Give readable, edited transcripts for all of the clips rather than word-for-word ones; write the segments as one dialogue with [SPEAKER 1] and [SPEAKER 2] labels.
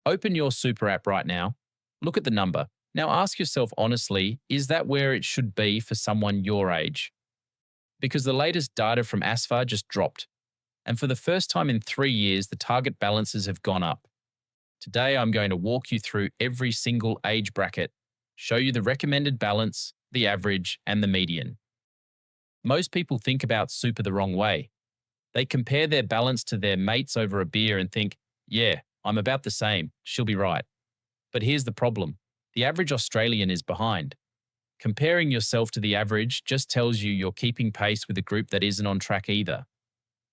[SPEAKER 1] Open your super app right now. Look at the number. Now ask yourself honestly, is that where it should be for someone your age? Because the latest data from ASFA just dropped. And for the first time in 3 years, the target balances have gone up. Today, I'm going to walk you through every single age bracket, show you the recommended balance, the average, and the median. Most people think about super the wrong way. They compare their balance to their mates over a beer and think, yeah, I'm about the same, she'll be right. But here's the problem. The average Australian is behind. Comparing yourself to the average just tells you you're keeping pace with a group that isn't on track either.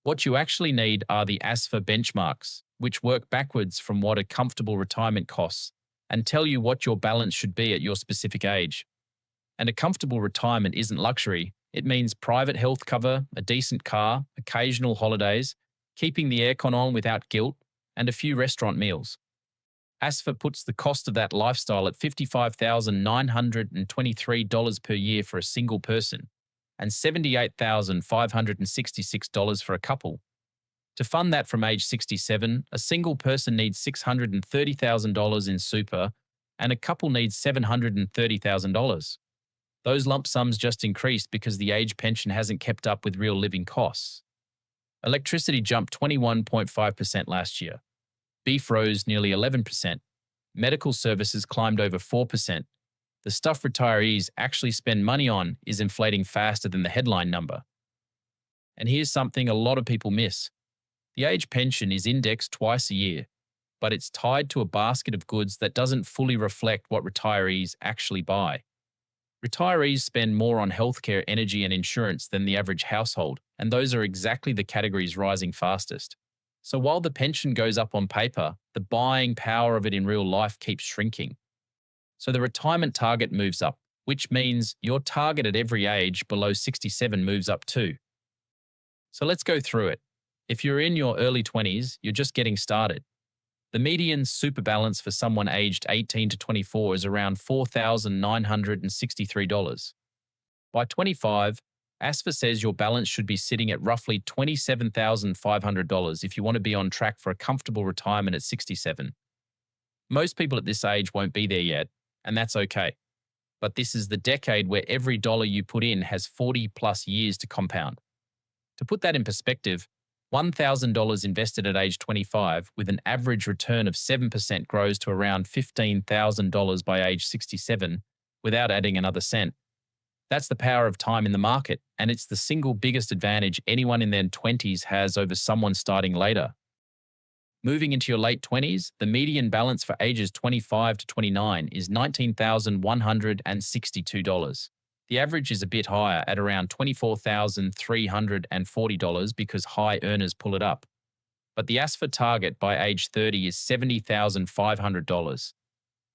[SPEAKER 1] What you actually need are the ASFA benchmarks, which work backwards from what a comfortable retirement costs and tell you what your balance should be at your specific age. And a comfortable retirement isn't luxury. It means private health cover, a decent car, occasional holidays, keeping the aircon on without guilt, and a few restaurant meals. ASFA puts the cost of that lifestyle at $55,923 per year for a single person and $78,566 for a couple. To fund that from age 67, a single person needs $630,000 in super and a couple needs $730,000. Those lump sums just increased because the age pension hasn't kept up with real living costs. Electricity jumped 21.5% last year. Beef rose nearly 11%. Medical services climbed over 4%. The stuff retirees actually spend money on is inflating faster than the headline number. And here's something a lot of people miss. The age pension is indexed twice a year, but it's tied to a basket of goods that doesn't fully reflect what retirees actually buy. Retirees spend more on healthcare, energy, and insurance than the average household, and those are exactly the categories rising fastest. So while the pension goes up on paper, the buying power of it in real life keeps shrinking. So the retirement target moves up, which means your target at every age below 67 moves up too. So let's go through it. If you're in your early 20s, you're just getting started. The median super balance for someone aged 18 to 24 is around $4,963. By 25, ASFA says your balance should be sitting at roughly $27,500 if you want to be on track for a comfortable retirement at 67. Most people at this age won't be there yet, and that's okay. But this is the decade where every dollar you put in has 40 plus years to compound. To put that in perspective, $1,000 invested at age 25 with an average return of 7% grows to around $15,000 by age 67 without adding another cent. That's the power of time in the market, and it's the single biggest advantage anyone in their 20s has over someone starting later. Moving into your late 20s, the median balance for ages 25 to 29 is $19,162. The average is a bit higher at around $24,340 because high earners pull it up. But the ASFA target by age 30 is $70,500.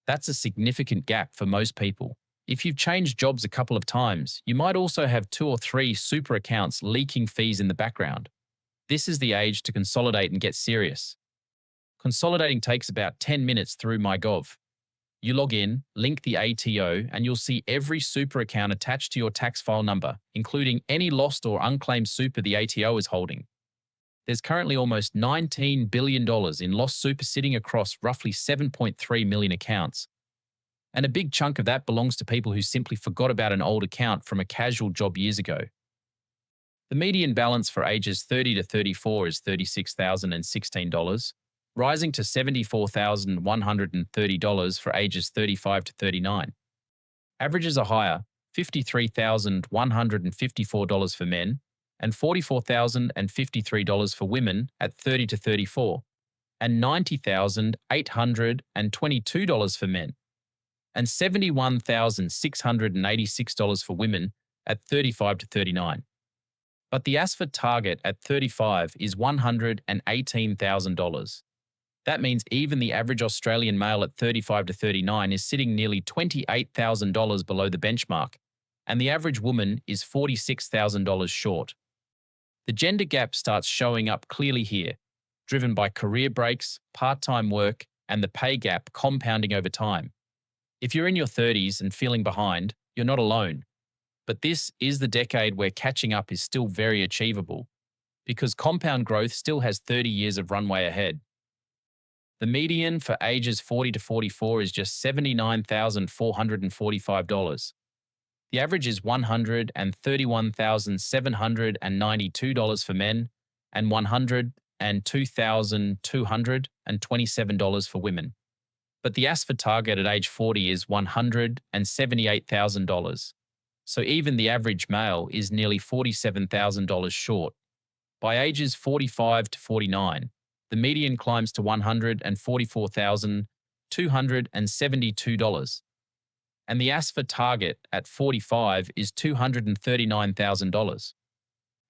[SPEAKER 1] That's a significant gap for most people. If you've changed jobs a couple of times, you might also have 2 or 3 super accounts leaking fees in the background. This is the age to consolidate and get serious. Consolidating takes about 10 minutes through MyGov. You log in, link the ATO, and you'll see every super account attached to your tax file number, including any lost or unclaimed super the ATO is holding. There's currently almost $19 billion in lost super sitting across roughly 7.3 million accounts. And a big chunk of that belongs to people who simply forgot about an old account from a casual job years ago. The median balance for ages 30 to 34 is $36,016, rising to $74,130 for ages 35 to 39. Averages are higher, $53,154 for men and $44,053 for women at 30 to 34, and $90,822 for men, and $71,686 for women at 35 to 39. But the ASFA target at 35 is $118,000. That means even the average Australian male at 35 to 39 is sitting nearly $28,000 below the benchmark, and the average woman is $46,000 short. The gender gap starts showing up clearly here, driven by career breaks, part-time work, and the pay gap compounding over time. If you're in your 30s and feeling behind, you're not alone. But this is the decade where catching up is still very achievable, because compound growth still has 30 years of runway ahead. The median for ages 40 to 44 is just $79,445. The average is $131,792 for men and $102,227 for women. But the ASFA target at age 40 is $178,000. So even the average male is nearly $47,000 short. By ages 45 to 49, the median climbs to $144,272, and the ASFA target at 45 is $239,000.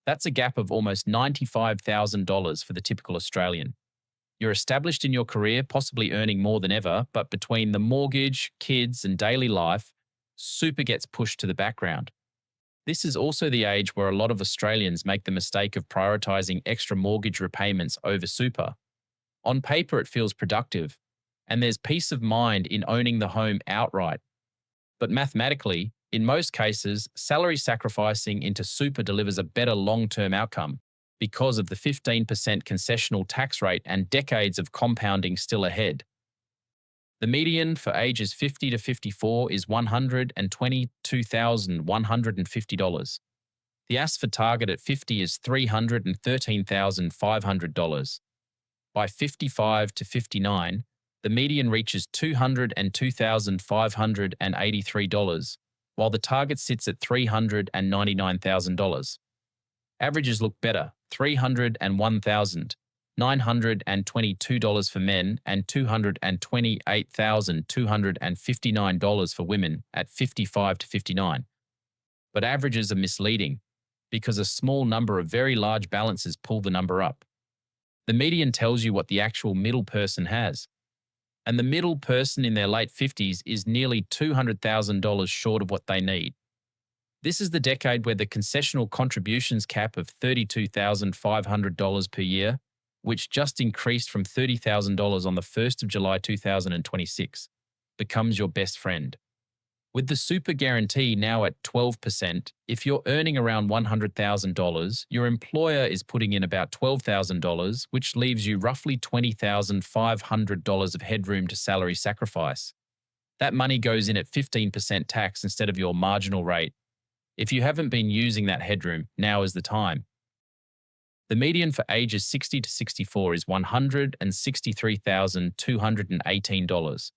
[SPEAKER 1] That's a gap of almost $95,000 for the typical Australian. You're established in your career, possibly earning more than ever, but between the mortgage, kids, and daily life, super gets pushed to the background. This is also the age where a lot of Australians make the mistake of prioritising extra mortgage repayments over super. On paper, it feels productive, and there's peace of mind in owning the home outright. But mathematically, in most cases, salary sacrificing into super delivers a better long-term outcome because of the 15% concessional tax rate and decades of compounding still ahead. The median for ages 50 to 54 is $122,150. The ASFA target at 50 is $313,500. By 55 to 59, the median reaches $202,583, while the target sits at $399,000. Averages look better, $301,922 for men and $228,259 for women at 55 to 59. But averages are misleading because a small number of very large balances pull the number up. The median tells you what the actual middle person has. And the middle person in their late 50s is nearly $200,000 short of what they need. This is the decade where the concessional contributions cap of $32,500 per year, which just increased from $30,000 on the 1st of July 2026, becomes your best friend. With the super guarantee now at 12%, if you're earning around $100,000, your employer is putting in about $12,000, which leaves you roughly $20,500 of headroom to salary sacrifice. That money goes in at 15% tax instead of your marginal rate. If you haven't been using that headroom, now is the time. The median for ages 60 to 64 is $163,218.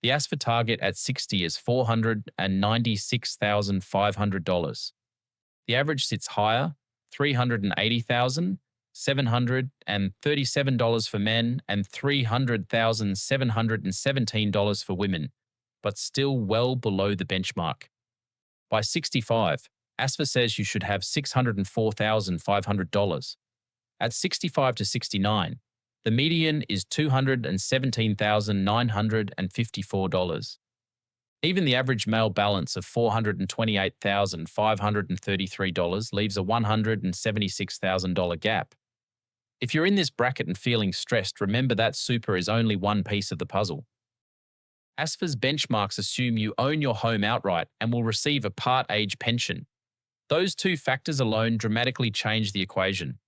[SPEAKER 1] The ASFA target at 60 is $496,500. The average sits higher, $380,737 for men and $300,717 for women, but still well below the benchmark. By 65, ASFA says you should have $604,500. At 65 to 69, the median is $217,954. Even the average male balance of $428,533 leaves a $176,000 gap. If you're in this bracket and feeling stressed, remember that super is only one piece of the puzzle. ASFA's benchmarks assume you own your home outright and will receive a part-age pension. Those two factors alone dramatically change the equation.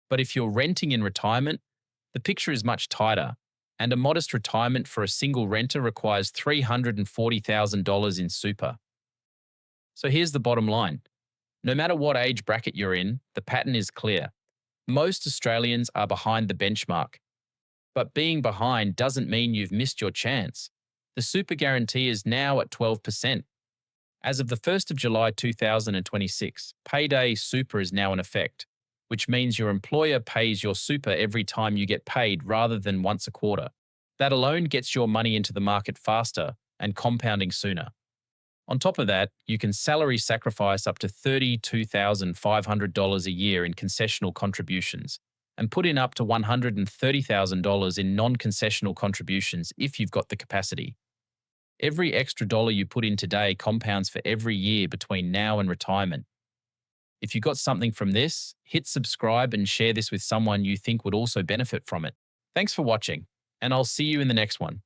[SPEAKER 1] But if you're renting in retirement, the picture is much tighter, and a modest retirement for a single renter requires $340,000 in super. So here's the bottom line. No matter what age bracket you're in, the pattern is clear. Most Australians are behind the benchmark. But being behind doesn't mean you've missed your chance. The super guarantee is now at 12%. As of the 1st of July 2026, payday super is now in effect, which means your employer pays your super every time you get paid rather than once a quarter. That alone gets your money into the market faster and compounding sooner. On top of that, you can salary sacrifice up to $32,500 a year in concessional contributions and put in up to $130,000 in non-concessional contributions if you've got the capacity. Every extra dollar you put in today compounds for every year between now and retirement. If you got something from this, hit subscribe and share this with someone you think would also benefit from it. Thanks for watching, and I'll see you in the next one.